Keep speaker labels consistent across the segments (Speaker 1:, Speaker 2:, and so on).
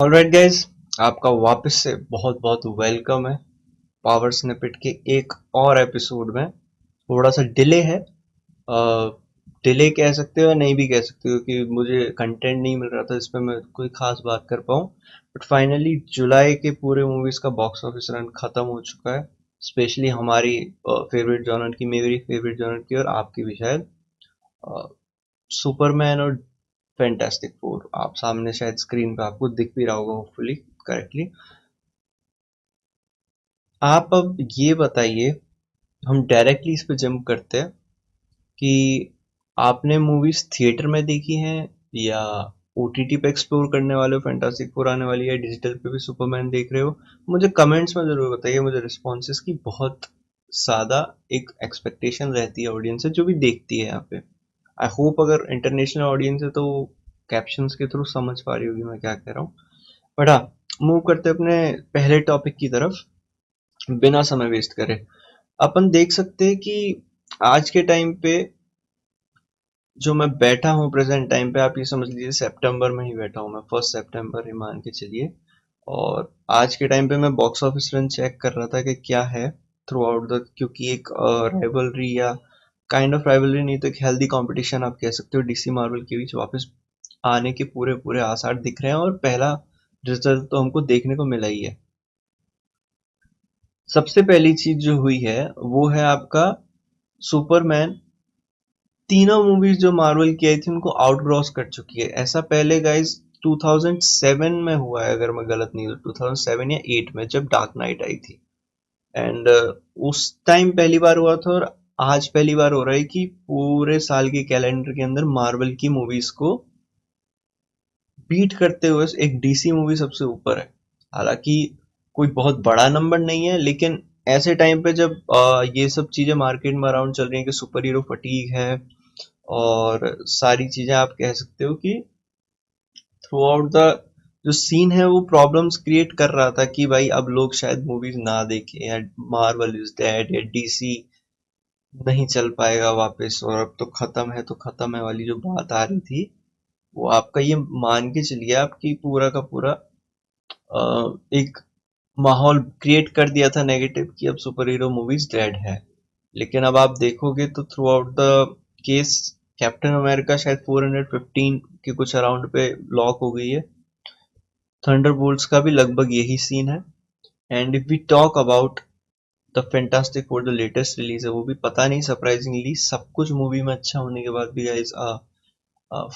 Speaker 1: Alright guys, आपका वापस से बहुत बहुत वेलकम है पावर स्निपेट के एक और एपिसोड में। थोड़ा सा डिले है। डिले कह सकते हो या नहीं भी कह सकते हो कि मुझे कंटेंट नहीं मिल रहा था इस पे मैं कोई खास बात कर पाऊँ। बट फाइनली जुलाई के पूरे मूवीज का बॉक्स ऑफिस रन खत्म हो चुका है। स्पेशली हमारी फेवरेट जॉनर की, मेरी फेवरेट जॉनर की और आपकी भी शायद। सुपरमैन और फैंटास्टिक फोर आप सामने शायद स्क्रीन पे आपको दिख भी रहा होगा, होपफुली करेक्टली। आप अब ये बताइए, हम डायरेक्टली इस पे जंप करते हैं कि आपने मूवीज थिएटर में देखी हैं या ओटीटी पे एक्सप्लोर करने वाले हो। फैंटास्टिक फोर आने वाली है, डिजिटल पे भी सुपरमैन देख रहे हो। मुझे कमेंट्स में जरूर बताइए। मुझे रिस्पॉन्सेज की बहुत ज्यादा एक एक्सपेक्टेशन रहती है ऑडियंस से जो भी देखती है यहाँ पे। आई होप अगर इंटरनेशनल ऑडियंस है तो कैप्शंस के थ्रू समझ पा रही होगी मैं क्या कह रहा हूँ। बट हाँ, मूव करते हैं अपने पहले टॉपिक की तरफ बिना समय वेस्ट करे। अपन देख सकते हैं कि आज के टाइम पे जो मैं बैठा हूँ प्रेजेंट टाइम पे, आप ये समझ लीजिए सितंबर में ही बैठा हूँ मैं, 1 सितंबर ही मान के चलिए। और आज के टाइम पे मैं बॉक्स ऑफिस रन चेक कर रहा था कि क्या है थ्रू आउट द, क्योंकि एक राइवलरी या काइंड ऑफ राइवलरी नहीं तो एक हेल्दी कंपटीशन आप कह सकते हो डीसी मार्वल के बीच वापस आने के पूरे पूरे आसार दिख रहे हैं। और पहला रिजल्ट तो हमको देखने को मिला ही है। सबसे पहली चीज जो हुई है वो है आपका सुपरमैन। तीनों मूवीज जो मार्वल की आई थी उनको आउट ग्रॉस कर चुकी है। ऐसा पहले गाइस 2007 में हुआ है अगर मैं गलत नहीं हूँ, 2007 या 8 में जब डार्क नाइट आई थी। एंड उस टाइम पहली बार हुआ था और आज पहली बार हो रहा है कि पूरे साल के कैलेंडर के अंदर मार्वल की मूवीज को बीट करते हुए एक डीसी मूवी सबसे ऊपर है। हालांकि कोई बहुत बड़ा नंबर नहीं है, लेकिन ऐसे टाइम पे जब ये सब चीजें मार्केट में अराउंड चल रही हैं कि सुपर हीरो फटीग है और सारी चीजें, आप कह सकते हो कि थ्रू आउट द जो सीन है वो प्रॉब्लम्स क्रिएट कर रहा था कि भाई अब लोग शायद मूवीज ना देखें या मार्वल इज डेड या डीसी नहीं चल पाएगा वापस और अब तो खत्म है वाली जो बात आ रही थी, वो आपका ये मान के चलिए आपकी पूरा का पूरा एक माहौल क्रिएट कर दिया था नेगेटिव कि अब सुपर हीरो मूवीज डेड है। लेकिन अब आप देखोगे तो through out the case captain America शायद 415 के कुछ अराउंड पे लॉक हो गई है। थंडरबोल्ट्स का भी लगभग यही सीन है। And if we talk about the Fantastic Four, जो लेटेस्ट रिलीज है, वो भी पता नहीं सरप्राइजिंगली सब कुछ मूवी में अच्छा होने के बाद भी गाइस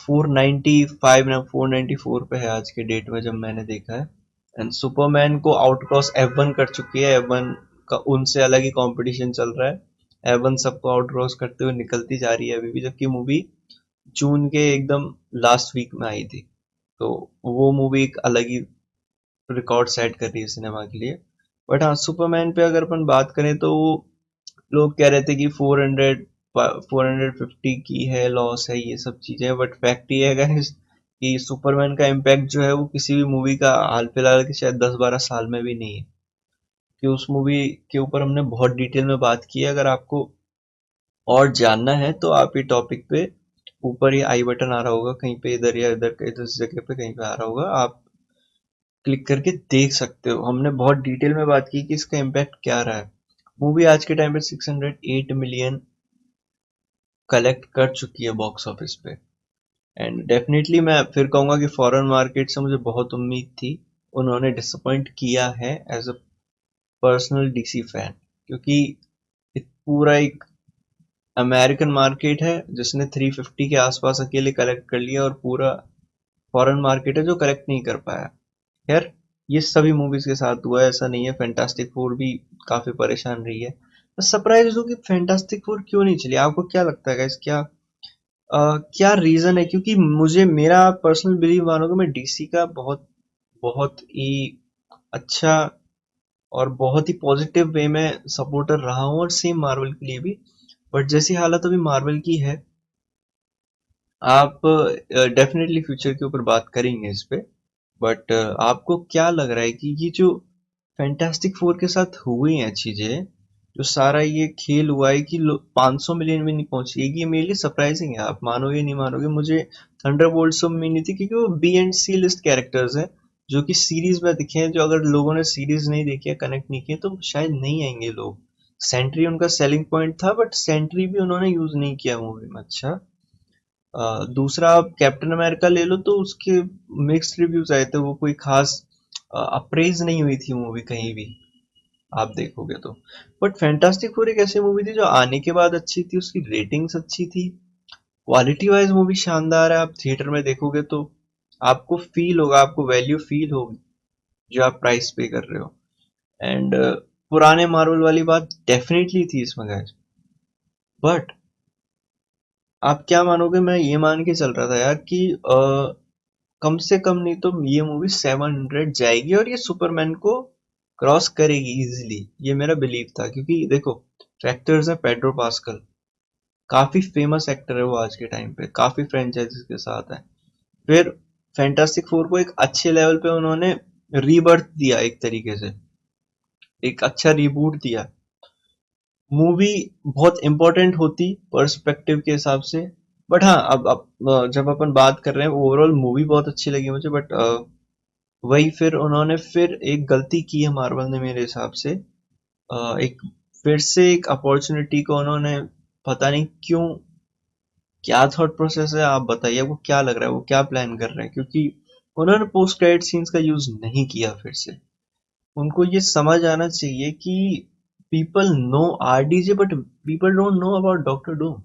Speaker 1: 495 ना 494 पे है आज के डेट में जब मैंने देखा है। एंड सुपरमैन को आउटक्रॉस F1 कर चुकी है। F1 का उनसे अलग ही कंपटीशन चल रहा है। F1 सबको आउटक्रॉस करते हुए निकलती जा रही है अभी भी, जबकि मूवी जून के एकदम लास्ट वीक में आई थी। तो वो मूवी एक अलग ही रिकॉर्ड सेट कर रही है सिनेमा के लिए। बट हाँ, सुपरमैन पे अगर अपन बात करें तो लोग कह रहे थे कि 450 की है, लॉस है, ये सब चीजें। बट फैक्ट ये है गाइस कि सुपरमैन का इम्पैक्ट जो है वो किसी भी मूवी का हाल फिलहाल के शायद 10-12 साल में भी नहीं है। कि उस मूवी के ऊपर हमने बहुत डिटेल में बात की है। अगर आपको और जानना है तो आप ये टॉपिक पे ऊपर ये आई बटन आ रहा होगा कहीं पे, इधर या इधर इधर इस जगह पे कहीं पे आ रहा होगा, आप क्लिक करके देख सकते हो। हमने बहुत डिटेल में बात की कि इसका इम्पैक्ट क्या रहा है। मूवी आज के टाइम पे 608 मिलियन कलेक्ट कर चुकी है बॉक्स ऑफिस पे। एंड डेफिनेटली मैं फिर कहूंगा कि फॉरेन मार्केट से मुझे बहुत उम्मीद थी, उन्होंने डिसअपॉइंट किया है as a personal DC fan. क्योंकि पूरा एक अमेरिकन मार्केट है जिसने 350 के आसपास अकेले कलेक्ट कर लिया और पूरा फॉरेन मार्केट है जो कलेक्ट नहीं कर पाया। खैर, ये सभी मूवीज के साथ हुआ है, ऐसा नहीं है। फैंटास्टिक फोर भी काफी परेशान रही है। मैं सरप्राइज हूँ कि फैंटास्टिक फोर क्यों नहीं चली। आपको क्या लगता है गाइस, क्या रीजन है? क्योंकि मुझे मेरा पर्सनल बिलीव मानोगे, मैं डीसी का बहुत बहुत ही अच्छा और बहुत ही पॉजिटिव वे में सपोर्टर रहा हूँ, और सेम मार्वल के लिए भी। बट जैसी हालत अभी मार्वल की है, आप डेफिनेटली फ्यूचर के ऊपर बात करेंगे इस पे। बट आपको क्या लग रहा है कि ये जो फैंटास्टिक फोर के साथ हुई हैं चीजें, जो सारा ये खेल हुआ है कि 500 मिलियन में नहीं पहुंची है, ये मेरे लिए सरप्राइजिंग है। आप मानोगे नहीं मानोगे, मुझे थंडरबोल्ट्स में नहीं थी क्योंकि वो B and C list characters हैं। जो कि सीरीज में दिखे हैं, जो अगर लोगों ने सीरीज नहीं देखी है, कनेक्ट नहीं किए, तो शायद नहीं आएंगे लोग। सेंट्री उनका सेलिंग पॉइंट था, बट सेंट्री भी उन्होंने यूज नहीं किया मूवी में। अच्छा, दूसरा आप कैप्टन अमेरिका ले लो, तो उसके मिक्स्ड रिव्यूज आए थे, वो कोई खास अप्रेज नहीं हुई थी मूवी कहीं भी, आप देखोगे तो। बट फैंटास्टिक फोर एक ऐसी मूवी थी जो आने के बाद अच्छी थी, उसकी रेटिंग्स अच्छी थी, क्वालिटी वाइज मूवी शानदार है। आप थिएटर में देखोगे तो आपको फील होगा, आपको वैल्यू फील होगी जो आप प्राइस पे कर रहे हो। एंड पुराने मार्वल वाली बात डेफिनेटली थी इसमें गाइस। बट आप क्या मानोगे, मैं ये मान के चल रहा था यार कि कम से कम नहीं तो ये मूवी 700 जाएगी और ये सुपरमैन को क्रॉस करेगी इजीली, ये मेरा बिलीव था। क्योंकि देखो, एक्टर्स है पेड्रो पास्कल, काफी फेमस एक्टर है वो आज के टाइम पे, काफी फ्रेंचाइजीज के साथ है। फिर फैंटास्टिक फोर को एक अच्छे लेवल पे उन्होंने रीबर्थ दिया, एक तरीके से एक अच्छा रिबूट दिया। मूवी बहुत इंपॉर्टेंट होती पर्सपेक्टिव के हिसाब से। बट हाँ, अब जब अपन बात कर रहे हैं, ओवरऑल मूवी बहुत अच्छी लगी मुझे। बट वही फिर उन्होंने फिर एक गलती की है मार्वल ने मेरे हिसाब से। एक फिर से एक अपॉर्चुनिटी को उन्होंने, पता नहीं क्यों, क्या थॉट प्रोसेस है, आप बताइए, आपको क्या लग रहा है, वो क्या प्लान कर रहे हैं? क्योंकि उन्होंने पोस्ट क्रेडिट सीन्स का यूज नहीं किया फिर से। उनको ये समझ आना चाहिए कि people know RDJ but people don't know about doctor Doom.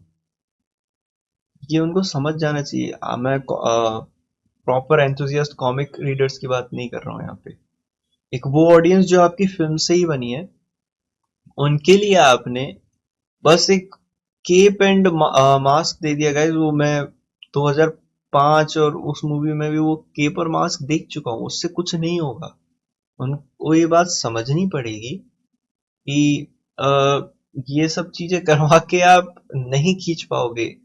Speaker 1: ये उनको समझ जाना चाहिए। मैं प्रॉपर एंथुजियास्ट कॉमिक रीडर्स की बात नहीं कर रहा हूँ यहाँ पे। एक वो ऑडियंस जो आपकी फिल्म से ही बनी है, उनके लिए आपने बस एक केप एंड मास्क दे दिया गाइस। वो मैं 2005 और उस मूवी में भी वो केप और मास्क देख चुका हूँ, उससे कुछ नहीं होगा। उनको ये बात समझनी पड़ेगी कि अ, ये सब चीजें करवा के आप नहीं खींच पाओगे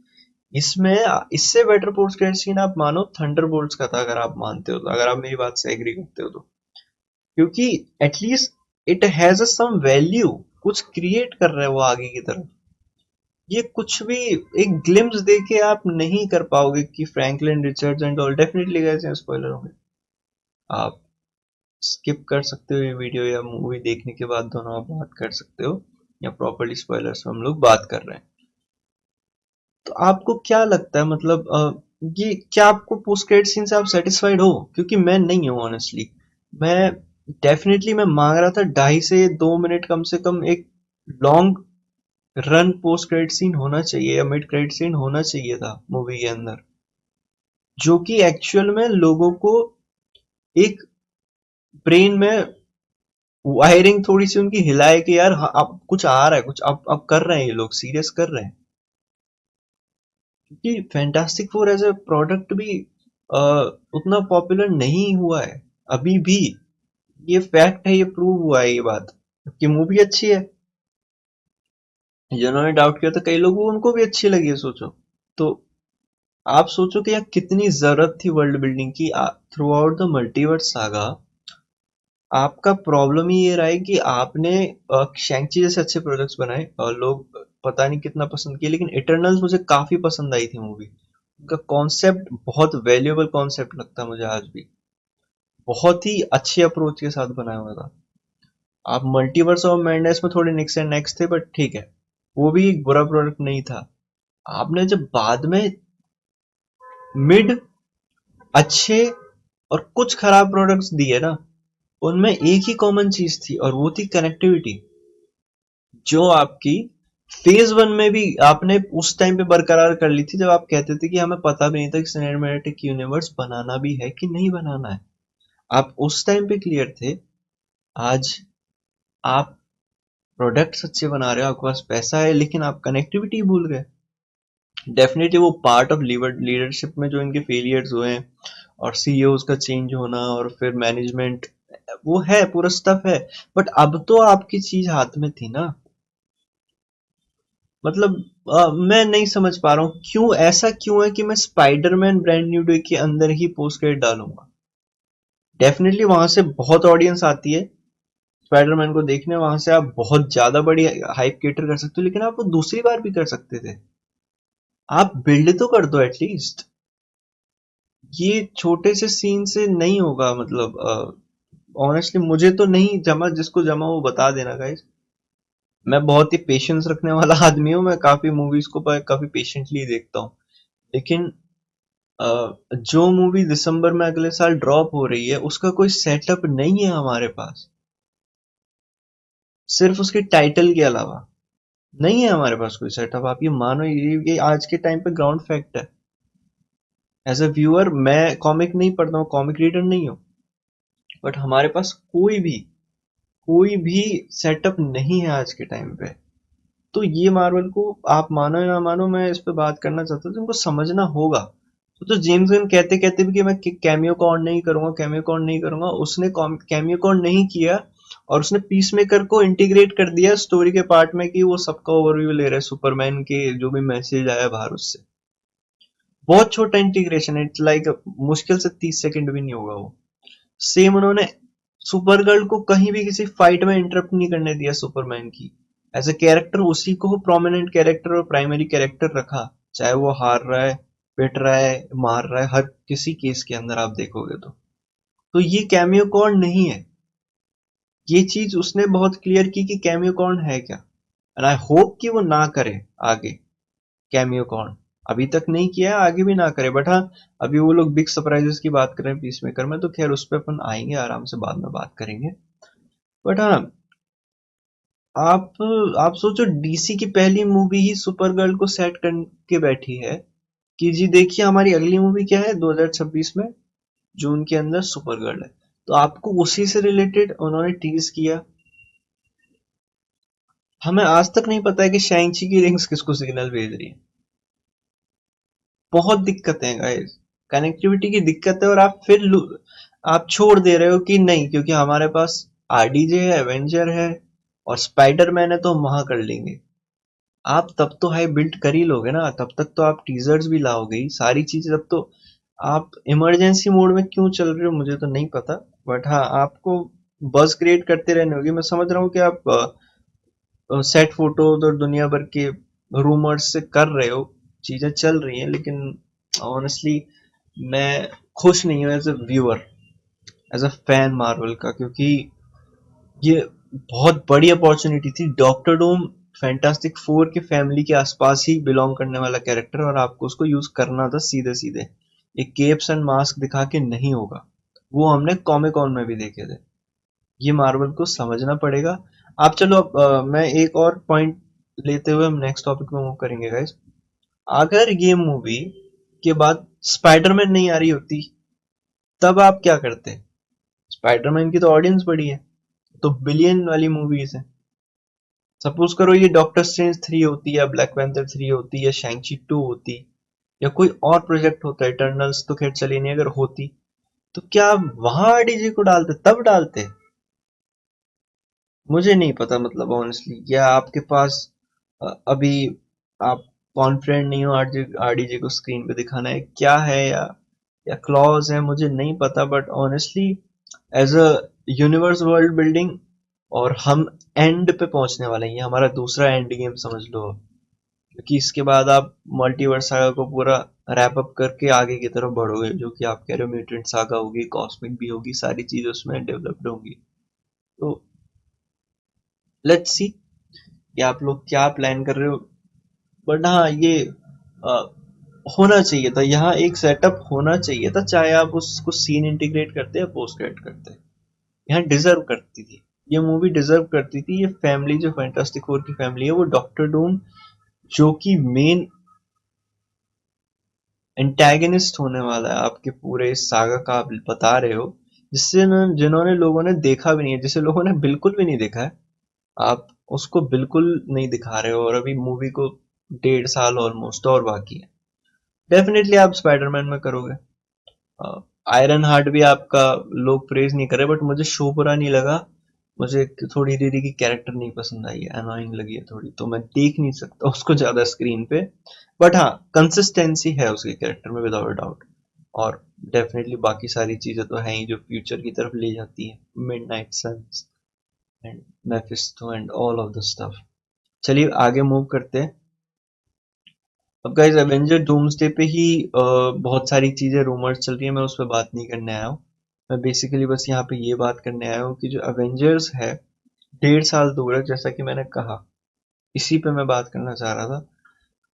Speaker 1: इसमें। इससे बेटर पोस्ट क्रेडिट सीन आप मानो थंडरबोल्ट्स का था, अगर आप मानते हो तो, अगर आप मेरी बात से एग्री करते हो तो। क्योंकि at least it has some value, कुछ क्रिएट कर रहा है वो आगे की तरफ। ये कुछ भी एक ग्लिम्स देके आप नहीं कर पाओगे कि Franklin Richards and all. Definitely कैसे स्पॉइलर होंगे, आप स्किप कर सकते हो ये वीडियो, या मूवी देखने के बाद दोनों आप बात कर सकते हो, या प्रॉपर्ली स्पॉयलर्स में हम लोग बात कर रहे हैं। तो आपको क्या लगता है, मतलब ये क्या आपको पोस्ट क्रेडिट सीन से आप सेटिस्फाइड हो? क्योंकि मैं नहीं हूँ ऑनेस्टली। मैं डेफिनेटली मैं मांग रहा था 2.5 से 2 मिनट कम से कम एक long run post credit scene होना चाहिए, या मिड क्रेडिट सीन होना चाहिए था मूवी के अंदर, जो कि एक्चुअल में लोगों को एक ब्रेन में वायरिंग थोड़ी सी उनकी हिलाए कि यार हाँ, अब कुछ आ रहा है, कुछ अब कर रहे हैं, ये लोग सीरियस कर रहे हैं। क्योंकि Fantastic Four as a product भी उतना पॉपुलर नहीं हुआ है अभी भी। ये फैक्ट है, ये प्रूव हुआ है ये बात कि मूवी अच्छी है। जिन्होंने डाउट किया था कई लोग, वो उनको भी अच्छी लगी है, सोचो। तो आप सोचो कि यार कितनी जरूरत थी वर्ल्ड बिल्डिंग की through out the multiverse saga. आपका प्रॉब्लम ही ये रहा है कि आपने शैंची जैसे अच्छे प्रोजेक्ट्स बनाए और लोग पता नहीं कितना पसंद किए, लेकिन इटर्नल्स मुझे काफी पसंद आई थी मूवी। उनका कॉन्सेप्ट बहुत वैल्यूएबल कॉन्सेप्ट लगता है मुझे आज भी, बहुत ही अच्छे अप्रोच के साथ बनाया हुआ था। आप मल्टीवर्स ऑफ मैडनेस में थोड़े निक्स एंड नेक्स थे, बट ठीक है, वो भी एक बुरा प्रोडक्ट नहीं था। आपने जब बाद में मिड अच्छे और कुछ खराब प्रोडक्ट्स दिए ना, उनमें एक ही कॉमन चीज थी और वो थी कनेक्टिविटी, जो आपकी फेज वन में भी आपने उस टाइम पे बरकरार कर ली थी, जब आप कहते थे कि हमें पता भी नहीं था कि सिनेमैटिक यूनिवर्स बनाना भी है कि नहीं बनाना है। आप उस टाइम पे क्लियर थे। आज आप प्रोडक्ट्स अच्छे बना रहे हो, आपके पास पैसा है, लेकिन आप कनेक्टिविटी भूल गए। डेफिनेटली वो पार्ट ऑफ लीडरशिप में जो इनके फेलियर्स हुए हैं, और सीईओज का चेंज होना, और फिर मैनेजमेंट, वो है, पूरा स्टफ है। बट अब तो आपकी चीज हाथ में थी ना। मतलब मैं नहीं समझ पा रहा हूँ क्यों ऐसा क्यों है कि मैं स्पाइडरमैन ब्रांड न्यू डे के अंदर ही पोस्ट क्रेडिट डालूंगा। डेफिनेटली वहां से बहुत ऑडियंस आती है स्पाइडरमैन को देखने, वहां से आप बहुत ज्यादा बड़ी हाइप केटर कर सकते हो, लेकिन आप वो दूसरी बार भी कर सकते थे। आप बिल्ड तो कर दो एटलीस्ट। ये छोटे से सीन से नहीं होगा, मतलब ऑनेस्टली मुझे तो नहीं जमा, जिसको जमा वो बता देना गाइस। मैं बहुत ही पेशेंस रखने वाला आदमी हूँ, मैं काफी मूवीज को काफी पेशेंटली देखता हूँ। लेकिन जो मूवी दिसंबर में अगले साल ड्रॉप हो रही है उसका कोई सेटअप नहीं है हमारे पास, सिर्फ उसके टाइटल के अलावा नहीं है हमारे पास कोई सेटअप। आप ये मानो, ये आज के टाइम पे ग्राउंड फैक्ट है। एज अ व्यूअर मैं कॉमिक नहीं पढ़ता हूँ, कॉमिक रीडर नहीं हूँ, बट हमारे पास कोई भी सेटअप नहीं है आज के टाइम पे। तो ये मार्वल को आप मानो या ना मानो, मैं इस पे बात करना चाहता हूँ, तुमको समझना होगा। तो जेम्स गन कहते कहते भी कि मैं कैमियो को ऑन नहीं करूंगा, कैमियो को ऑन नहीं करूंगा, उसने कैमियो को ऑन नहीं किया, और उसने पीस मेकर को इंटीग्रेट कर दिया स्टोरी के पार्ट में, कि वो सबका ओवरव्यू ले रहा है सुपरमैन के जो भी मैसेज आया बाहर उससे। बहुत छोटा इंटीग्रेशन है, इट्स लाइक मुश्किल से 30 सेकंड भी नहीं होगा वो। सेम उन्होंने सुपर गर्ल को कहीं भी किसी फाइट में इंटरप्ट नहीं करने दिया सुपरमैन की। एज ए कैरेक्टर उसी को प्रोमिनेंट कैरेक्टर और प्राइमरी कैरेक्टर रखा, चाहे वो हार रहा है, पिट रहा है, मार रहा है, हर किसी केस के अंदर आप देखोगे तो ये कैमियो कॉर्न नहीं है। ये चीज उसने बहुत क्लियर की कि कैमियो कॉर्न है क्या, एंड आई होप कि वो ना करे आगे कैमियो कॉर्न। अभी तक नहीं किया है, आगे भी ना करे, बट हाँ, अभी वो लोग बिग सरप्राइजेस की बात कर रहे हैं पीस मेकर में, तो खैर उस पर अपन आएंगे आराम से, बाद में बात करेंगे। बट हाँ, आप आप सोचो डीसी की पहली मूवी ही सुपर गर्ल को सेट करके बैठी है, कि जी देखिए हमारी अगली मूवी क्या है 2026 में, जून के अंदर सुपर गर्ल है। तो आपको उसी से रिलेटेड उन्होंने टीज किया। हमें आज तक नहीं पता है कि शैंची की रिंग्स किसको सिग्नल भेज रही है। बहुत दिक्कतें हैं गाइस, कनेक्टिविटी की दिक्कत है, और आप फिर आप छोड़ दे रहे हो कि नहीं क्योंकि हमारे पास आरडीजे है, एवेंजर है, और स्पाइडरमैन है, तो हम वहां कर लेंगे। आप तब तो हाई बिल्ड कर ही लोगे ना, तब तक तो आप टीजर्स भी लाओगे ही, सारी चीजें। तब तो आप इमरजेंसी मोड में क्यों चल रहे हो मुझे तो नहीं पता, बट हाँ, आपको बस क्रिएट करते रहने होगी। मैं समझ रहा हूँ कि आप सेट फोटोज और दुनिया भर के रूमर्स से कर रहे हो, चीजें चल रही हैं, लेकिन ऑनेस्टली मैं खुश नहीं हूँ as a viewer, as a fan Marvel का, क्योंकि ये बहुत बड़ी अपॉर्चुनिटी थी। डॉक्टर डूम फैंटास्टिक फोर के फैमिली के आसपास ही बिलोंग करने वाला कैरेक्टर, और आपको उसको यूज करना था सीधे सीधे, एक केप्स एंड मास्क दिखा के नहीं होगा। वो हमने कॉमिक कॉन में भी देखे थे। ये मार्वल को समझना पड़ेगा। आप चलो अब मैं एक और पॉइंट लेते हुए हम नेक्स्ट टॉपिक में मूव करेंगे गाइस। अगर ये मूवी के बाद स्पाइडरमैन नहीं आ रही होती, तब आप क्या करते? स्पाइडरमैन की तो ऑडियंस बड़ी है, तो बिलियन वाली मूवीज है। सपोज करो ये डॉक्टर स्ट्रेंज 3 होती, या ब्लैक पैंथर 3 होती, या शैंची 2 होती, या कोई और प्रोजेक्ट होता, इटर्नल्स तो खैर चली नहीं, अगर होती तो क्या आप वहां डीजे को डालते, तब डालते? मुझे नहीं पता, मतलब ऑनेस्टली, क्या आपके पास अभी आप कॉन्फिडेंट नहीं हो आरजे आरडीजे को स्क्रीन पे दिखाना है क्या है, या क्लॉज है, मुझे नहीं पता, but honestly as a universe world building, और हम एंड पे पहुंचने वाले हैं, ये हमारा दूसरा एंड गेम समझ लो अब। क्योंकि इसके बाद आप मल्टीवर्स सागा को पूरा रैप अप करके आगे की तरफ बढ़ोगे, जो कि आप कह रहे हो म्यूटेंट सागा होगी, कॉस्मिक भी होगी, सारी चीजें उसमें डेवलप्ड होंगी। तो लेट्स सी कि आप लोग क्या प्लान कर रहे हो। बट हाँ, ये अ, होना चाहिए था, यहाँ एक सेटअप होना चाहिए था, चाहे आप उसको सीन इंटीग्रेट करते या पोस्ट क्रेडिट करते। यहाँ डिजर्व करती थी, ये मूवी डिजर्व करती थी। ये फैमिली जो फैंटास्टिक फोर की फैमिली है, वो डॉक्टर डूम जो कि मेन एंटेगनिस्ट होने वाला है आपके पूरे इस सागा का, आप बता रहे हो, जिससे जिन्होंने लोगों ने देखा भी नहीं है, जिसे लोगों ने बिल्कुल भी नहीं देखा है, आप उसको बिल्कुल नहीं दिखा रहे हो, और अभी मूवी को 1.5 साल ऑलमोस्ट और बाकी है। डेफिनेटली आप स्पाइडरमैन में करोगे। आयरन हार्ट भी आपका लोग प्रेज नहीं करे, बट मुझे शो बुरा नहीं लगा। मुझे थोड़ी दीदी की कैरेक्टर नहीं पसंद आई है, अनोइंग लगी है थोड़ी, तो मैं देख नहीं सकता उसको ज्यादा स्क्रीन पे। बट हाँ, कंसिस्टेंसी है उसके कैरेक्टर में विदाउट डाउट। और डेफिनेटली बाकी सारी चीजें तो हैं ही जो फ्यूचर की तरफ ले जाती है, Midnight Sons and Mephisto and all of the stuff. चलिए आगे मूव करते हैं। अब गाइस एवेंजर डूम्सडे पे ही बहुत सारी चीजें रूमर्स चल रही है, मैं उस पर बात नहीं करने आया हूँ। मैं बेसिकली बस यहाँ पे ये बात करने आया हूँ कि जो अवेंजर्स है 1.5 साल दूर है, जैसा कि मैंने कहा, इसी पे मैं बात करना चाह रहा था।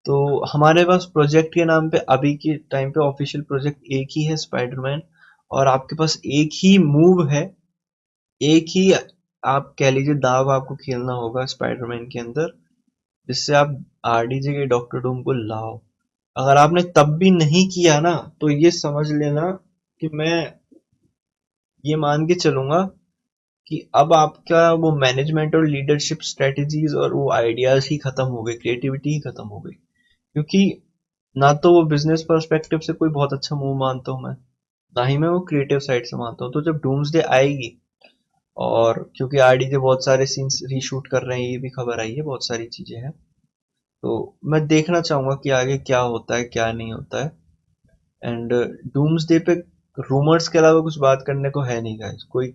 Speaker 1: तो हमारे पास प्रोजेक्ट के नाम पे अभी के टाइम पे ऑफिशियल प्रोजेक्ट एक ही है, स्पाइडरमैन। और आपके पास एक ही मूव है, एक ही, आप कह लीजिए दाव आपको खेलना होगा स्पाइडरमैन के अंदर, जिससे आप आरडीजे के डॉक्टर डूम को लाओ। अगर आपने तब भी नहीं किया ना, तो ये समझ लेना कि मैं ये मान के चलूंगा कि अब आपका वो मैनेजमेंट और लीडरशिप स्ट्रेटजीज और वो आइडियाज ही खत्म हो गए, क्रिएटिविटी ही खत्म हो गई। क्योंकि ना तो वो बिजनेस पर्सपेक्टिव से कोई बहुत अच्छा मूव मानता हूँ मैं, ना ही मैं वो क्रिएटिव साइड से मानता हूँ। तो जब डूम्सडे आएगी, और क्योंकि आरडीजे बहुत सारे सीन्स रीशूट कर रहे हैं, ये भी खबर आई है, बहुत सारी चीजें हैं, तो मैं देखना चाहूंगा कि आगे क्या होता है क्या नहीं होता है। एंड डूम्सडे पे रूमर्स के अलावा कुछ बात करने को है नहीं गाइस, कोई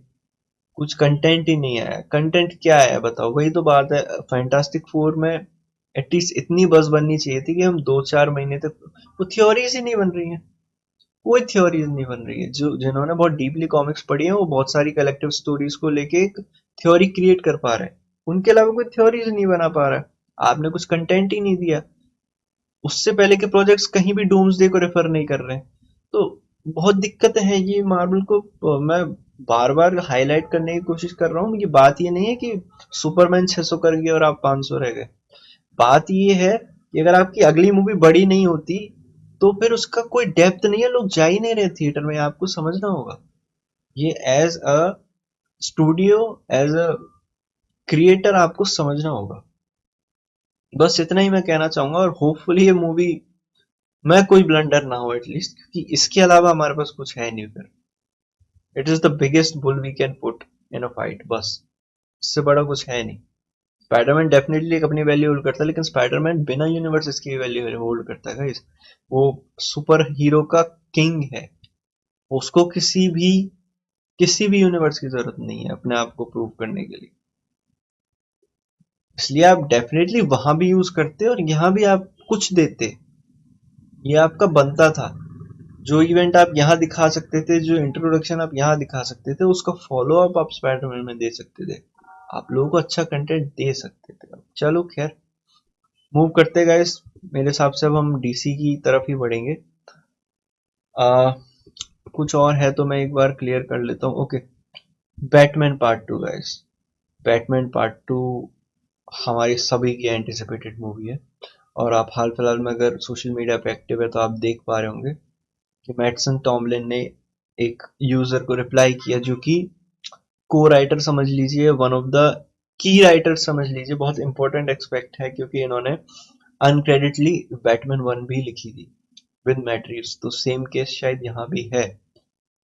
Speaker 1: कुछ कंटेंट ही नहीं आया। कंटेंट क्या है बताओ, वही तो बात है। फैंटास्टिक फोर में एटलीस्ट इतनी बस बननी चाहिए थी कि हम 2-4 महीने तक, वो थ्योरीज ही नहीं बन रही हैं, कोई थ्योरीज नहीं बन रही है। जो जिन्होंने बहुत डीपली कॉमिक्स पढ़ी है वो बहुत सारी कलेक्टिव स्टोरीज को लेके एक थ्योरी क्रिएट कर पा रहे हैं, उनके अलावा कोई थ्योरीज नहीं बना पा रहा है। आपने कुछ कंटेंट ही नहीं दिया। उससे पहले के प्रोजेक्ट्स कहीं भी डूम्सडे को रेफर नहीं कर रहे हैं। तो बहुत दिक्कतें हैं ये मार्वल को। मैं बार बार हाईलाइट करने की कोशिश कर रहा हूँ, ये बात ये नहीं है कि सुपरमैन 600 कर गया और आप 500 रह गए। बात ये है कि अगर आपकी अगली मूवी बड़ी नहीं होती, तो फिर उसका कोई डेप्थ नहीं है, लोग जा ही नहीं रहे थिएटर में, आपको समझना होगा। ये as a studio, as a creator आपको समझना होगा। बस इतना ही मैं कहना चाहूंगा, और होपफुली ये मूवी मैं कोई ब्लंडर ना हो एटलीस्ट, क्योंकि इसके अलावा हमारे पास कुछ है नहीं फिर। It is the biggest bull we can put in a fight, बस इससे बड़ा कुछ है नहीं। स्पाइडरमैन डेफिनेटली एक अपनी वैल्यू होल्ड करता है, लेकिन स्पाइडरमैन बिना यूनिवर्सेस की वैल्यू होल्ड करता है गाइस। वो सुपर हीरो का किंग है, उसको किसी भी यूनिवर्स की जरूरत नहीं है अपने आप को प्रूव करने के लिए। इसलिए आप डेफिनेटली वहां भी यूज करते और यहाँ भी आप कुछ देते, ये आपका बनता था। जो इवेंट आप यहाँ दिखा सकते थे, जो इंट्रोडक्शन आप यहाँ दिखा सकते थे, उसका फॉलो अप आप स्पाइडरमैन में दे सकते थे। आप लोगों को अच्छा कंटेंट दे सकते थे। चलो खैर, मूव करते गाइस। मेरे हिसाब से अब हम डीसी की तरफ ही बढ़ेंगे। आ, कुछ और है तो मैं एक बार क्लियर कर लेता हूँ। Okay, Batman part 2 guys. Batman part 2 हमारी सभी की एंटिसिपेटेड मूवी है। और आप हाल फिलहाल में अगर सोशल मीडिया पे एक्टिव है तो आप देख पा रहे होंगे कि मैटसन टॉमलिन ने एक यूजर को रिप्लाई किया, जो कि को राइटर समझ लीजिए, one of the key writer समझ लीजिए, बहुत इंपॉर्टेंट एक्सपेक्ट है, क्योंकि इन्होंने अनक्रेडिटली बैटमैन 1 भी लिखी थी विद मैट रीव्स। तो सेम केस शायद यहाँ भी है,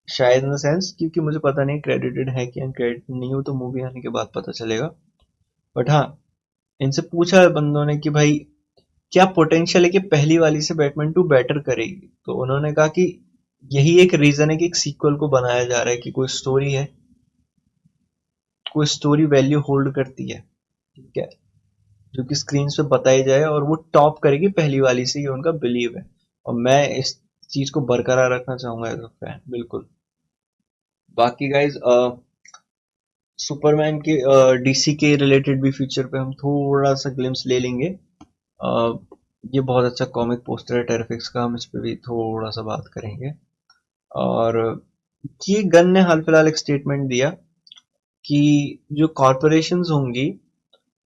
Speaker 1: शायद इन द सेंस, क्योंकि मुझे पता नहीं क्रेडिटेड है कि अनक्रेडिटेड नहीं हो, तो मूवी आने के बाद पता चलेगा। बट हाँ, इनसे पूछा है बंदों ने कि भाई क्या पोटेंशियल है कि पहली वाली से बैटमैन 2 बेटर करेगी, तो उन्होंने कहा कि यही एक रीजन है कि एक सीक्वल को बनाया जा रहा है, कि कोई स्टोरी है, कोई स्टोरी वैल्यू होल्ड करती है, ठीक है, जो कि स्क्रीन पे बताई जाए और वो टॉप करेगी पहली वाली से, ये उनका बिलीव है। और मैं इस चीज को बरकरार रखना चाहूंगा एज अ फैन, बिल्कुल। बाकी गाइज, सुपरमैन के डीसी के रिलेटेड भी फ्यूचर पे हम थोड़ा सा ग्लिम्स ले लेंगे। ये बहुत अच्छा कॉमिक पोस्टर है टेरिफिक्स का, हम इस पे भी थोड़ा सा बात करेंगे। और ये गन ने हाल फिलहाल एक स्टेटमेंट दिया कि जो कॉरपोरेशंस होंगी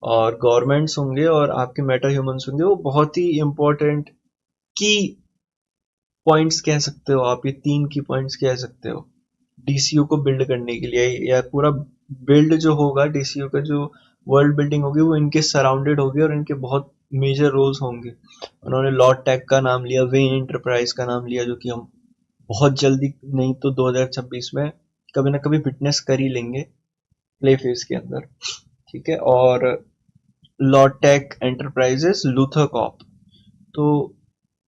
Speaker 1: और गवर्नमेंट्स होंगे और आपके मेटा ह्यूमंस होंगे, वो बहुत ही इंपॉर्टेंट की पॉइंट्स कह सकते हो आप, ये 3 की पॉइंट्स कह सकते हो डीसीयू को बिल्ड करने के लिए। या पूरा बिल्ड जो होगा डीसीयू का, जो वर्ल्ड बिल्डिंग होगी, वो इनके सराउंडेड होगी और इनके बहुत मेजर रोल्स होंगे। उन्होंने लॉर्ड टैग का नाम लिया, वेन इंटरप्राइज का नाम लिया, जो कि हम बहुत जल्दी नहीं तो 2026 में कभी ना कभी विटनेस कर ही लेंगे प्ले फेज के अंदर, ठीक है। और Lord Tech Enterprises, Luthor Corp. तो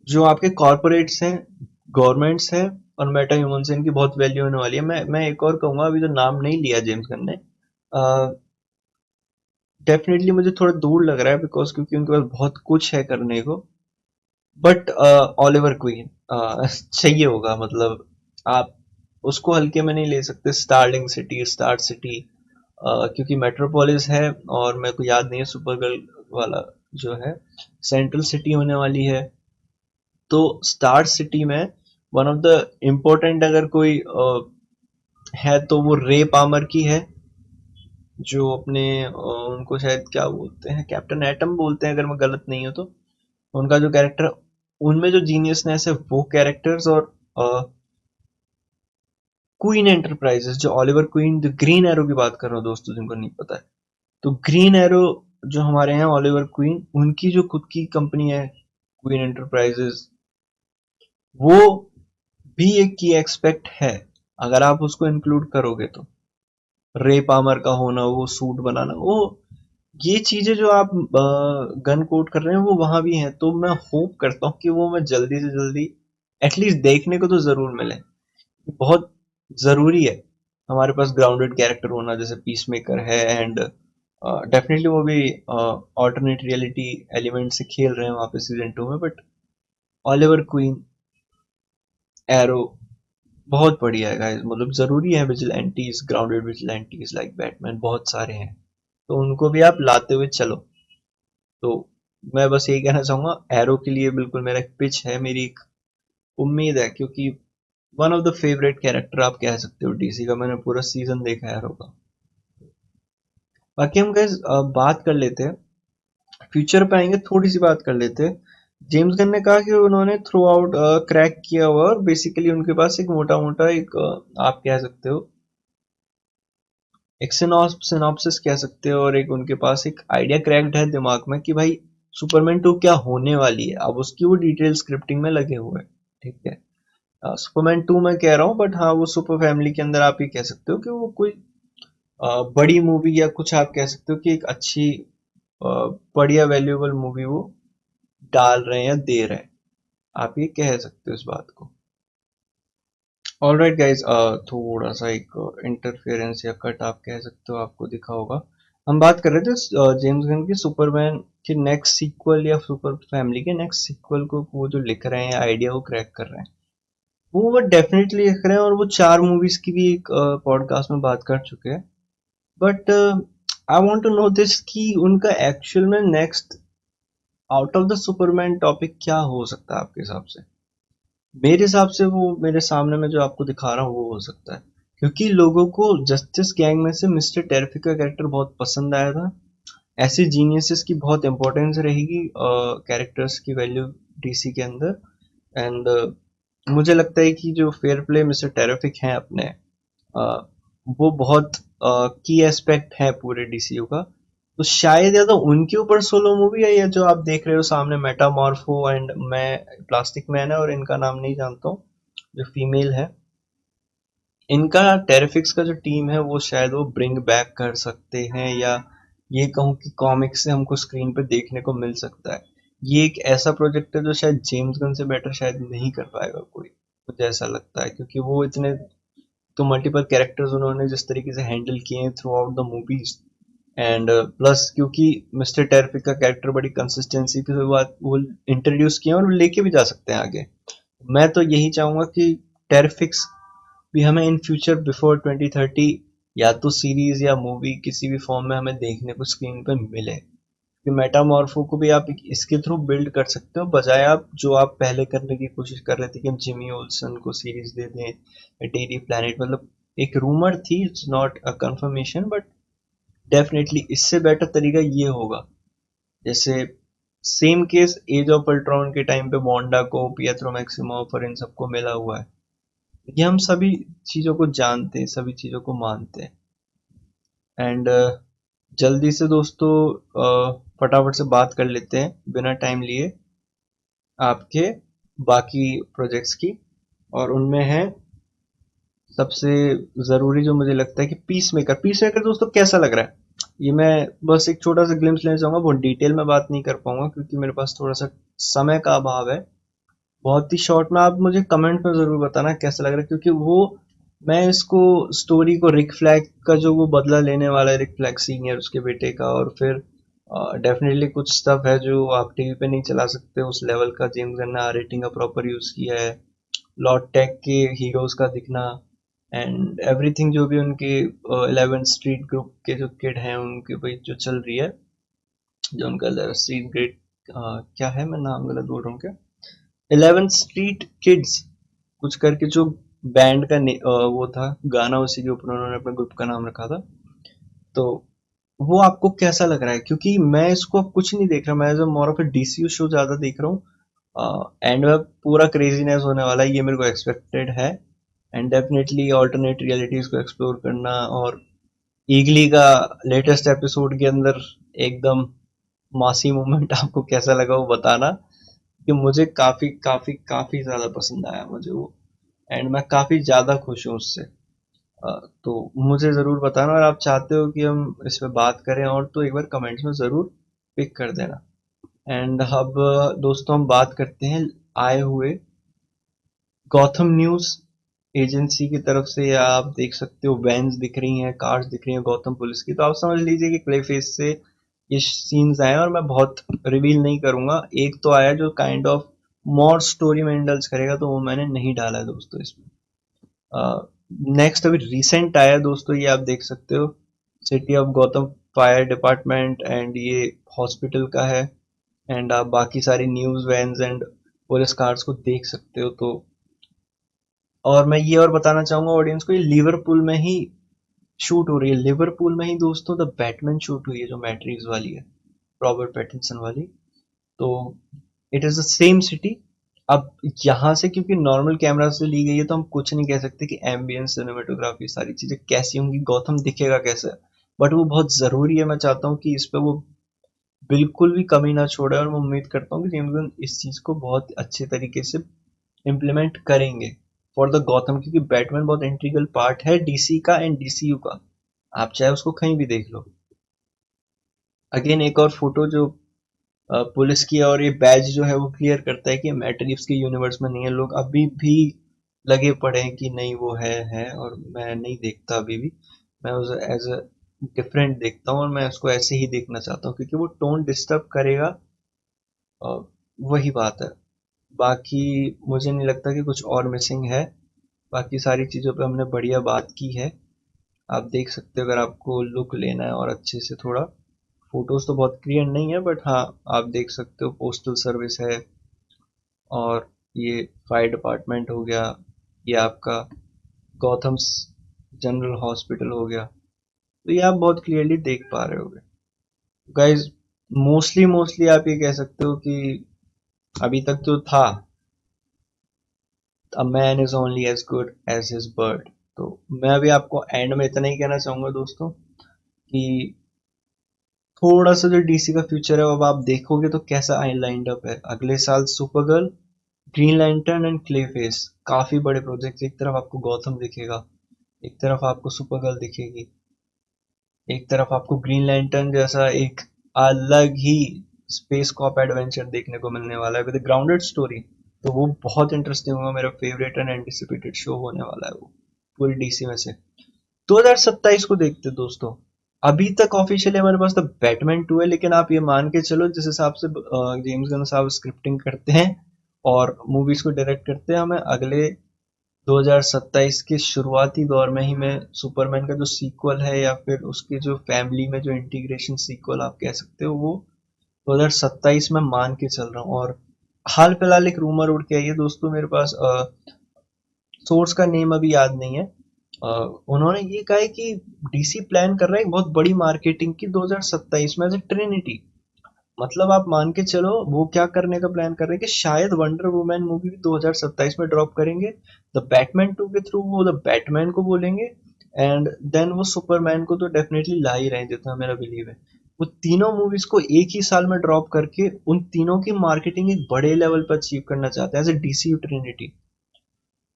Speaker 1: जो आपके कॉर्पोरेट्स हैं, गवर्नमेंट्स हैं और मेटा ह्यूमंस हैं, इनकी बहुत वैल्यू होने वाली है। मैं एक और कहूंगा, अभी तो नाम नहीं लिया जेम्स गन ने, डेफिनेटली मुझे थोड़ा दूर लग रहा है, बिकॉज क्योंकि उनके पास बहुत कुछ है करने को। बट ओलिवर क्वीन चाहिए होगा, मतलब आप उसको हल्के में नहीं ले सकते। स्टार्लिंग सिटी, स्टार सिटी, क्योंकि मेट्रोपोलिस है और मेरे को याद नहीं है सुपर गर्ल वाला जो है सेंट्रल सिटी होने वाली है। तो स्टार सिटी में वन ऑफ द इम्पोर्टेंट अगर कोई है तो वो रे पामर की है, जो अपने उनको शायद क्या बोलते हैं, कैप्टन एटम बोलते हैं अगर मैं गलत नहीं हूँ तो। उनका जो कैरेक्टर, उनमें जो जीनियसनेस है वो कैरेक्टर्स, और क्वीन एंटरप्राइजेस जो Oliver queen the green arrow की बात कर रहा हूँ दोस्तों, जिनको नहीं पता है, तो ग्रीन एरो जो हमारे हैं ओलिवर क्वीन, उनकी जो खुद की कंपनी है क्वीन एंटरप्राइजेस, वो भी एक की एक्सपेक्ट है अगर आप उसको इंक्लूड करोगे तो। रे पामर का होना, वो सूट बनाना, वो ये चीजें जो आप गन कोट कर रहे हैं वो वहां भी हैं, तो मैं होप करता हूँ कि वो मैं जल्दी से जल्दी एटलीस्ट देखने को तो जरूर मिले। बहुत जरूरी है हमारे पास ग्राउंडेड कैरेक्टर होना, जैसे पीस मेकर है, एंड डेफिनेटली वो भी ऑल्टरनेट रियलिटी एलिमेंट से खेल रहे हैं वहां पे सीजन 2 में, बट ऑलिवर क्वीन, एरो बहुत बढ़िया है गाइस। मतलब जरूरी है vigilantes, grounded vigilantes like Batman बहुत सारे हैं, तो उनको भी आप लाते हुए चलो। तो मैं बस यही कहना चाहूंगा, एरो के लिए बिल्कुल मेरा एक पिच है, मेरी एक उम्मीद है, क्योंकि one of the favourite character आप कह सकते हो डीसी का। मैंने पूरा सीजन देखा है एरो का। बाकी हम गाइस बात कर लेते हैं, फ्यूचर पे आएंगे, थोड़ी सी बात कर लेते हैं। जेम्स गन ने कहा कि उन्होंने थ्रू आउट क्रैक किया हुआ, और बेसिकली उनके पास एक मोटा मोटा एक आप कह सकते हो एक सिनॉप्सिस कह सकते हो, और एक उनके पास एक आइडिया क्रैक्ड है दिमाग में कि भाई सुपरमैन 2 क्या होने वाली है। अब उसकी वो डिटेल स्क्रिप्टिंग में लगे हुए हैं, ठीक है। सुपरमैन 2 मैं कह रहा हूँ, बट हाँ वो सुपर फैमिली के अंदर आप ये कह सकते हो कि वो कोई बड़ी मूवी, या कुछ आप कह सकते हो कि एक अच्छी बढ़िया वैल्यूएबल मूवी वो डाल रहे हैं या दे रहे हैं, आप ये कह सकते हो इस बात को। ऑलराइट गाइज, थोड़ा सा एक इंटरफेरेंस या कट आप कह सकते हो आपको दिखा होगा। हम बात कर रहे थे जेम्स गन की सुपरमैन के नेक्स्ट सीक्वल या सुपर फैमिली के नेक्स्ट सीक्वल को वो जो लिख रहे हैं, आइडिया वो क्रैक कर रहे हैं, वो डेफिनेटली लिख रहे हैं, और वो 4 मूवीज की भी एक पॉडकास्ट में बात कर चुके हैं। But I want to know this कि उनका एक्चुअल में next out of the Superman topic क्या हो सकता है आपके हिसाब से। मेरे हिसाब से वो मेरे सामने में जो आपको दिखा रहा हूँ वो हो सकता है, क्योंकि लोगों को जस्टिस गैंग में से मिस्टर टेरिफिक का कैरेक्टर बहुत पसंद आया था। ऐसे जीनियसेस की बहुत इंपॉर्टेंस रहेगी कैरेक्टर्स की वैल्यू डीसी के अंदर। एंड मुझे लगता है कि जो फेयर प्ले मिस्टर टेरिफिक हैं अपने, वो बहुत की एस्पेक्ट है पूरे डीसीयू का। तो शायद या तो उनके ऊपर सोलो मूवी है, या जो आप देख रहे हो सामने मेटामॉर्फो एंड मैं प्लास्टिक मैन है, और इनका नाम नहीं जानता हूँ जो फीमेल है, इनका टेरिफिक्स का जो टीम है वो शायद वो ब्रिंग बैक कर सकते हैं, या ये कहूँ कि कॉमिक्स से हमको स्क्रीन पे देखने को मिल सकता है। ये एक ऐसा प्रोजेक्ट है जो शायद जेम्स गन से बेटर शायद नहीं कर पाएगा कोई, मुझे ऐसा लगता है, क्योंकि वो इतने तो मल्टीपल कैरेक्टर्स उन्होंने जिस तरीके से हैंडल किए हैं through out the movies, and plus क्योंकि मिस्टर टेरिफिक का कैरेक्टर बड़ी कंसिस्टेंसी के बाद वो इंट्रोड्यूस किए हैं और लेके भी जा सकते हैं आगे। मैं तो यही चाहूंगा कि टेरिफिक्स भी हमें इन फ्यूचर बिफोर 2030 या तो सीरीज या मूवी किसी भी फॉर्म में हमें देखने को स्क्रीन पर मिले, कि मेटामॉर्फो को भी आप इसके थ्रू बिल्ड कर सकते हो, बजाय आप जो आप पहले करने की कोशिश कर रहे थे कि हम जिमी ओल्सन को सीरीज दे दें, डेली प्लैनेट, मतलब एक रूमर थी, it's not a confirmation, but definitely इससे बेटर तरीका ये होगा। जैसे same case Age of Ultron के टाइम पे बॉन्डा को, पिएत्रो मैक्सिमोफ और इन सबको मिला हुआ है। ये हम सभी चीजों को जानते हैं, सभी चीजों को मानते हैं। एंड जल्दी से दोस्तों फटाफट से बात कर लेते हैं बिना टाइम लिए आपके बाकी प्रोजेक्ट्स की, और उनमें है सबसे जरूरी जो मुझे लगता है कि पीस मेकर। पीस मेकर दोस्तों कैसा लग रहा है, ये मैं बस एक छोटा सा ग्लिम्स लेना चाहूंगा, बहुत डिटेल में बात नहीं कर पाऊंगा क्योंकि मेरे पास थोड़ा सा समय का अभाव है। बहुत ही शॉर्ट में आप मुझे कमेंट में जरूर बताना कैसा लग रहा है, क्योंकि वो मैं इसको स्टोरी को रिक फ्लैग का जो वो बदला लेने वाला है, रिक फ्लैग सीनियर उसके बेटे का, और फिर डेफिनेटली कुछ स्टफ है जो आप टीवी पे नहीं चला सकते, उस लेवल का जेम्स गन ने आर रेटिंग का प्रॉपर यूज किया है। लॉर्ड टेक के हीरोज का दिखना एंड एवरीथिंग, जो भी उनके 11 स्ट्रीट ग्रुप के जो किड हैं उनके भाई जो चल रही है, जो उनका स्ट्रीट ग्रेट, क्या है, मैं नाम गलत बोल रहा हूँ क्या, 11 स्ट्रीट किड्स कुछ करके जो बैंड का वो था गाना, उसी के ऊपर उन्होंने अपने ग्रुप का नाम रखा था। तो वो आपको कैसा लग रहा है? क्योंकि मैं इसको अब कुछ नहीं देख रहा, मैं as a more of a DCU show ज्यादा देख रहा हूँ, एंड में पूरा क्रेजीनेस होने वाला है, ये मेरे को एक्सपेक्टेड है। एंड डेफिनेटली ऑल्टरनेट रियलिटीज को एक्सप्लोर करना, और ईगली का लेटेस्ट एपिसोड के अंदर एकदम मासी मोमेंट आपको कैसा लगा वो बताना, कि मुझे काफी काफी काफी ज्यादा पसंद आया मुझे वो, एंड मैं काफी ज्यादा खुश हूँ उससे। तो मुझे ज़रूर बताना, और आप चाहते हो कि हम इस पे बात करें और, तो एक बार कमेंट्स में ज़रूर पिक कर देना। एंड अब दोस्तों हम बात करते हैं आए हुए गॉथम न्यूज़ एजेंसी की तरफ से, या आप देख सकते हो वैन्स दिख रही हैं, कार्स दिख रही हैं गौतम पुलिस की, तो आप समझ लीजिए कि क्ले फेस से ये सीन्स आए हैं, और मैं बहुत रिवील नहीं करूंगा। एक तो आया जो काइंड ऑफ मोर स्टोरी में इंडल्ज करेगा, तो वो मैंने नहीं डाला है दोस्तों इसमें। नेक्स्ट अभी रिसेंट आया दोस्तों, ये आप देख सकते हो, city of Gautam fire department, and ये हॉस्पिटल का है। एंड आप बाकी सारी news vans and police cars को देख सकते हो। तो और मैं ये और बताना चाहूंगा ऑडियंस को, ये लिवरपूल में ही शूट हो रही है, लिवरपूल में ही दोस्तों द बैटमैन शूट हुई है, जो मैट्रिक्स वाली है, रॉबर्ट पैटिंसन वाली। तो it is the same city. अब यहाँ से क्योंकि नॉर्मल कैमरा से ली गई है, तो हम कुछ नहीं कह सकते कि एम्बियंस, सिनेमेटोग्राफी, सारी चीजें कैसी होंगी, गौथम दिखेगा कैसे, बट वो बहुत जरूरी है। मैं चाहता हूँ कि इस पे वो बिल्कुल भी कमी ना छोड़े, और मैं उम्मीद करता हूँ कि जेम्स गन इस चीज को बहुत अच्छे तरीके से इम्प्लीमेंट करेंगे फॉर द गौथम, क्योंकि बैटमैन बहुत इंटीग्रल पार्ट है डीसी का एंड डीसीयू का, आप चाहे उसको कहीं भी देख लो। अगेन एक और फोटो जो पुलिस की, और ये बैज जो है वो क्लियर करता है कि मैट रिव्स के यूनिवर्स में नहीं है। लोग अभी भी लगे पड़े हैं कि नहीं वो है, और मैं नहीं देखता अभी भी, मैं उसे एज अ डिफरेंट देखता हूँ, और मैं उसको ऐसे ही देखना चाहता हूँ, क्योंकि वो टोन डिस्टर्ब करेगा। वही बात है। बाकी मुझे नहीं लगता कि कुछ और मिसिंग है, बाकी सारी चीज़ों पे हमने बढ़िया बात की है। आप देख सकते हो, अगर आपको लुक लेना है और अच्छे से थोड़ा, फोटोज तो बहुत क्लियर नहीं है, बट हाँ आप देख सकते हो पोस्टल सर्विस है, और ये फायर डिपार्टमेंट हो गया, ये आपका गॉथम्स जनरल हॉस्पिटल हो गया, तो ये आप बहुत क्लियरली देख पा रहे होगे गाइज। मोस्टली आप ये कह सकते हो कि अभी तक जो था, a man is only as good as his bird, तो मैं अभी आपको एंड में इतना ही कहना चाहूंगा दोस्तों, कि थोड़ा सा जो डीसी का फ्यूचर है, अब आप देखोगे तो कैसा आई लाइंड अप है अगले साल। Supergirl, green lantern and clay face, काफी बड़े प्रोजेक्ट। एक तरफ आपको गौथम दिखेगा, एक तरफ आपको सुपरगर्ल दिखेगी, एक तरफ आपको ग्रीन लैंटर्न जैसा एक अलग ही स्पेस कॉप एडवेंचर देखने को मिलने वाला है विद ग्राउंडेड स्टोरी। तो वो बहुत इंटरेस्टिंग होगा, मेरा फेवरेट एंड एंटिसिपेटेड शो होने वाला है वो, पूरी डीसी में से। 2027 को देखते हैं दोस्तों। अभी तक ऑफिशियली हमारे पास तो बैटमैन 2 है, लेकिन आप ये मान के चलो जिस हिसाब से जेम्स गन साहब स्क्रिप्टिंग करते हैं और मूवीज को डायरेक्ट करते हैं, हमें अगले 2027 के शुरुआती दौर में ही मैं सुपरमैन का जो सीक्वल है, या फिर उसके जो फैमिली में जो इंटीग्रेशन सीक्वल आप कह सकते हो, वो 2027 में मान के चल रहा हूँ। और हाल फिलहाल एक रूमर उड़ के आई है दोस्तों मेरे पास, सोर्स का नेम अभी याद नहीं है। उन्होंने ये कहा है कि डीसी प्लान कर रहा है एक बहुत बड़ी मार्केटिंग की 2027 में एज ट्रिनिटी। मतलब आप मान के चलो वो क्या करने का प्लान कर रहे हैं, कि शायद वंडर वुमैन मूवी भी 2027 में ड्रॉप करेंगे, द बैटमैन 2 के थ्रू वो द बैटमैन को बोलेंगे, एंड देन वो सुपरमैन को तो डेफिनेटली ला ही रहे हैं, जितना मेरा बिलीव है। वो तीनों मूवीज को एक ही साल में ड्रॉप करके उन तीनों की मार्केटिंग एक बड़े लेवल पर अचीव करना चाहते हैं एज ए डीसीयू ट्रिनिटी।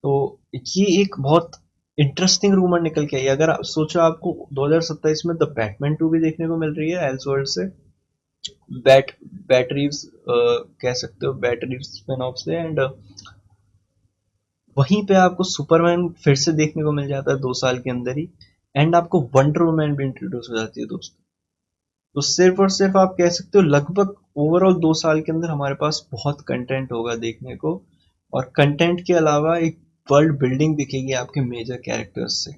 Speaker 1: तो ये एक बहुत इंटरेस्टिंग रूमर निकल के आई। अगर आप सोचो, आपको 2027 में द बैटमैन 2 भी देखने को मिल रही है एल्सवर्ल्ड से, बैट बैटरीज कह सकते हो, बैटरीज स्पिन ऑफ से, एंड वहीं पे आपको सुपरमैन फिर से देखने को मिल जाता है 2 साल के अंदर ही, एंड आपको वंडर वुमैन भी इंट्रोड्यूस हो जाती है दोस्तों। तो सिर्फ और सिर्फ आप कह सकते हो लगभग ओवरऑल 2 साल के अंदर हमारे पास बहुत कंटेंट होगा देखने को, और कंटेंट के अलावा एक वर्ल्ड बिल्डिंग दिखेगी आपके मेजर कैरेक्टर्स से।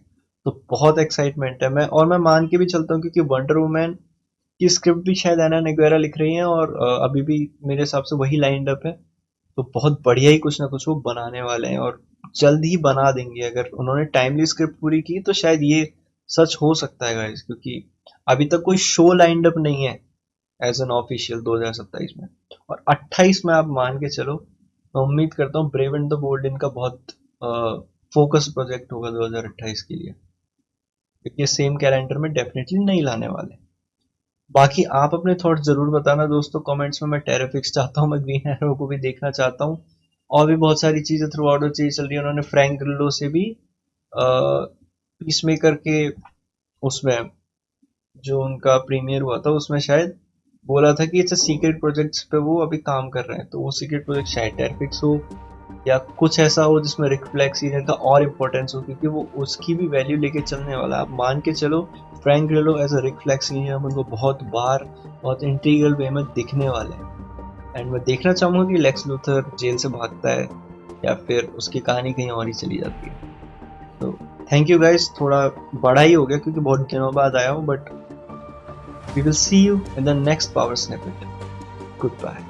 Speaker 1: तो बहुत एक्साइटमेंट है। मैं मान के भी चलता हूँ क्योंकि वंडर वुमैन की स्क्रिप्ट भी शायद एना नेगवेरा लिख रही हैं, और अभी भी मेरे हिसाब से वही लाइंड अप है। तो बहुत बढ़िया ही कुछ ना कुछ वो बनाने वाले हैं, और जल्द ही बना देंगे। अगर उन्होंने टाइमली स्क्रिप्ट पूरी की तो शायद ये सच हो सकता है गाइस, क्योंकि अभी तक कोई शो लाइंड अप नहीं है एज एन ऑफिशियल 2027 में। और 28 में आप मान के चलो, मैं उम्मीद करता हूँ ब्रेव एंड द बोल्ड इनका बहुत फोकस प्रोजेक्ट होगा 2028 के लिए, क्योंकि सेम कैलेंडर में डेफिनेटली नहीं लाने वाले। बाकी आप अपने थॉट्स जरूर बताना दोस्तों कमेंट्स में। मैं टेरिफिक्स चाहता हूँ, मैं ग्रीन एरो को भी देखना चाहता हूँ, और भी बहुत सारी चीजें थ्रू आउट द चीज चल रही है। उन्होंने फ्रैंक ग्रिल्लो से भी पीस मेकर के उसमें जो उनका प्रीमियर हुआ था उसमें शायद बोला था कि इट्स सीक्रेट प्रोजेक्ट्स पे वो अभी काम कर रहे हैं। तो वो सीक्रेट प्रोजेक्ट शायद टेरिफिक्स हो, या कुछ ऐसा हो जिसमें रिक फ्लैग सीनियर का और इम्पोर्टेंस हो, क्योंकि वो उसकी भी वैल्यू लेके चलने वाला है। आप मान के चलो Frank Grillo as a Rick Flag senior हम उनको बहुत बार बहुत इंटीग्रल वे में दिखने वाले हैं। एंड मैं देखना चाहूंगा कि लेक्स लूथर जेल से भागता है या फिर उसकी कहानी कहीं और ही चली जाती है। तो थैंक यू गाइस, थोड़ा बड़ा ही हो गया क्योंकि बहुत दिनों बाद आया हूँ, but we will see you in the next power snippet. Good bye.